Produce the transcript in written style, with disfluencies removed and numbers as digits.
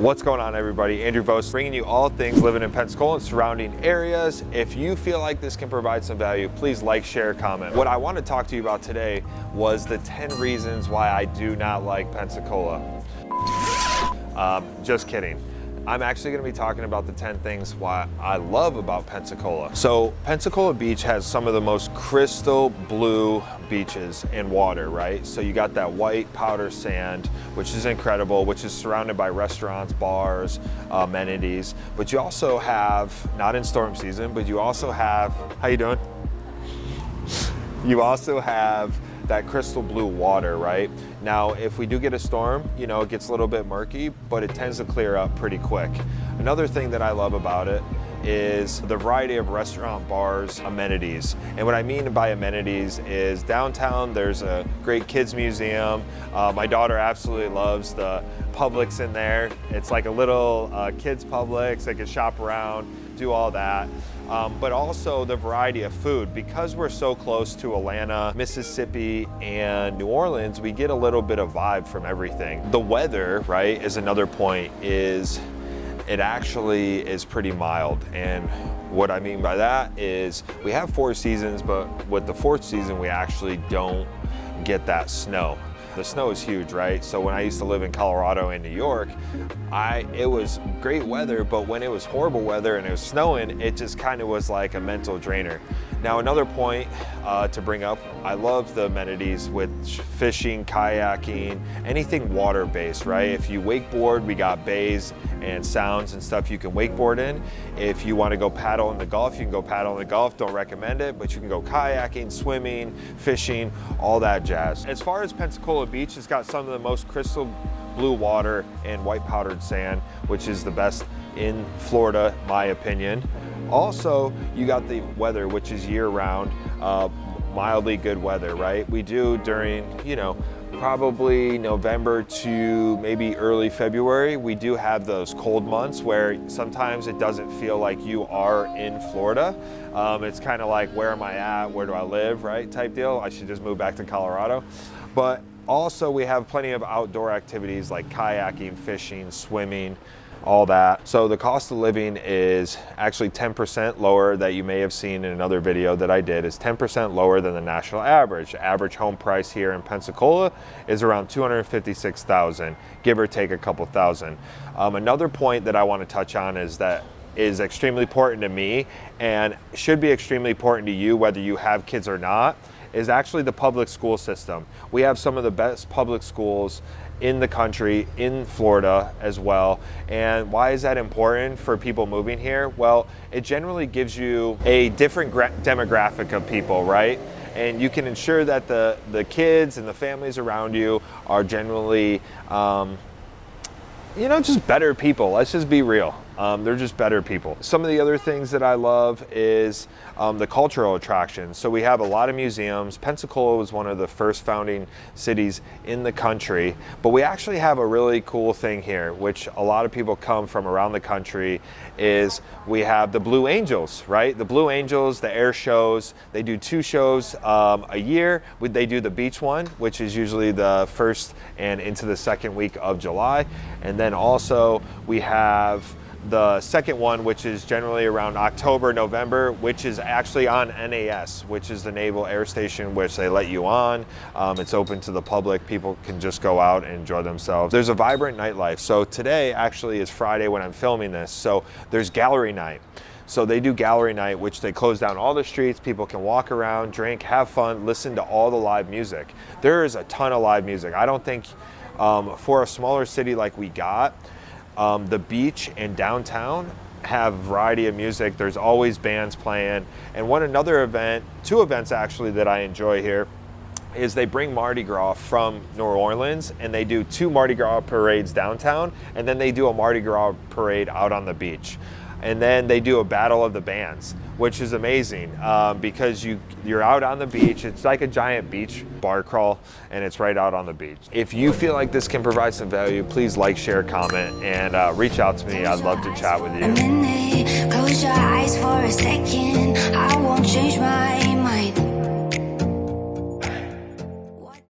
What's going on, everybody? Andrew Vose, bringing you all things living in Pensacola and surrounding areas. If you feel like this can provide some value, please like, share, comment. What I want to talk to you about today was the 10 reasons why I do not like Pensacola. Just kidding. I'm actually going to be talking about the 10 things why I love about Pensacola. So Pensacola Beach has some of the most crystal blue beaches and water, right? So you got that white powder sand, which is incredible, which is surrounded by restaurants, bars, amenities. But you also have, not in storm season, but you also have, how you doing? You also have that crystal blue water, right? Now, if we do get a storm, you know, it gets a little bit murky, but it tends to clear up pretty quick. Another thing that I love about it is the variety of restaurant, bars, amenities. And what I mean by amenities is downtown, there's a great kids museum. My daughter absolutely loves the Publix in there. It's like a little kids Publix. They can shop around, do all that. But also the variety of food. Because we're so close to Atlanta, Mississippi, and New Orleans, we get a little bit of vibe from everything. The weather, right, is another point, is it actually is pretty mild. And what I mean by that is we have 4 seasons, but with the 4th season, we actually don't get that snow. The snow is huge, right? So when I used to live in Colorado and New York, it was great weather, but when it was horrible weather and it was snowing, it just kind of was like a mental drainer. Now, another point to bring up, I love the amenities with fishing, kayaking, anything water-based, right? If you wakeboard, we got bays and sounds and stuff you can wakeboard in. If you want to go paddle in the Gulf, you can go paddle in the Gulf. Don't recommend it, but you can go kayaking, swimming, fishing, all that jazz. As far as Pensacola Beach, it's got some of the most crystal blue water and white powdered sand, which is the best in Florida, my opinion. Also, you got the weather, which is year-round, mildly good weather, right? We do during, you know, probably November to maybe early February, we do have those cold months where sometimes it doesn't feel like you are in Florida. It's kind of like, where am I at? Where do I live, right? Type deal. I should just move back to Colorado. But also we have plenty of outdoor activities like kayaking, fishing, swimming, all that. So the cost of living is actually 10% lower, that you may have seen in another video that I did, is 10% lower than the national average. Average home price here in Pensacola is around $256,000, give or take a couple thousand. Another point that I want to touch on is that is extremely important to me and should be extremely important to you whether you have kids or not, is actually the public school system. We have some of the best public schools in the country, in Florida as well. And why is that important for people moving here? Well, it generally gives you a different demographic of people, right? And you can ensure that the kids and the families around you are generally, you know, just better people. Let's just be real. They're just better people. Some of the other things that I love is the cultural attractions. So we have a lot of museums. Pensacola was one of the first founding cities in the country, but we actually have a really cool thing here, which a lot of people come from around the country, is we have the Blue Angels, right? The Blue Angels, the air shows, they do 2 shows a year. They do the beach one, which is usually the 1st and into the 2nd week of July. And then also we have the 2nd one, which is generally around October, November, which is actually on NAS, which is the Naval Air Station, which they let you on. It's open to the public. People can just go out and enjoy themselves. There's a vibrant nightlife. So today actually is Friday when I'm filming this. So there's gallery night. So they do gallery night, which they close down all the streets. People can walk around, drink, have fun, listen to all the live music. There is a ton of live music. I don't think for a smaller city like we got, the beach and downtown have a variety of music. There's always bands playing. And another event, 2 events actually that I enjoy here, is they bring Mardi Gras from New Orleans and they do 2 Mardi Gras parades downtown, and then they do a Mardi Gras parade out on the beach. And then they do a battle of the bands, which is amazing because you're out on the beach. It's like a giant beach bar crawl, and it's right out on the beach. If you feel like this can provide some value, please like, share, comment, and reach out to me. I'd love to chat with you. Close your eyes for a second. I won't change my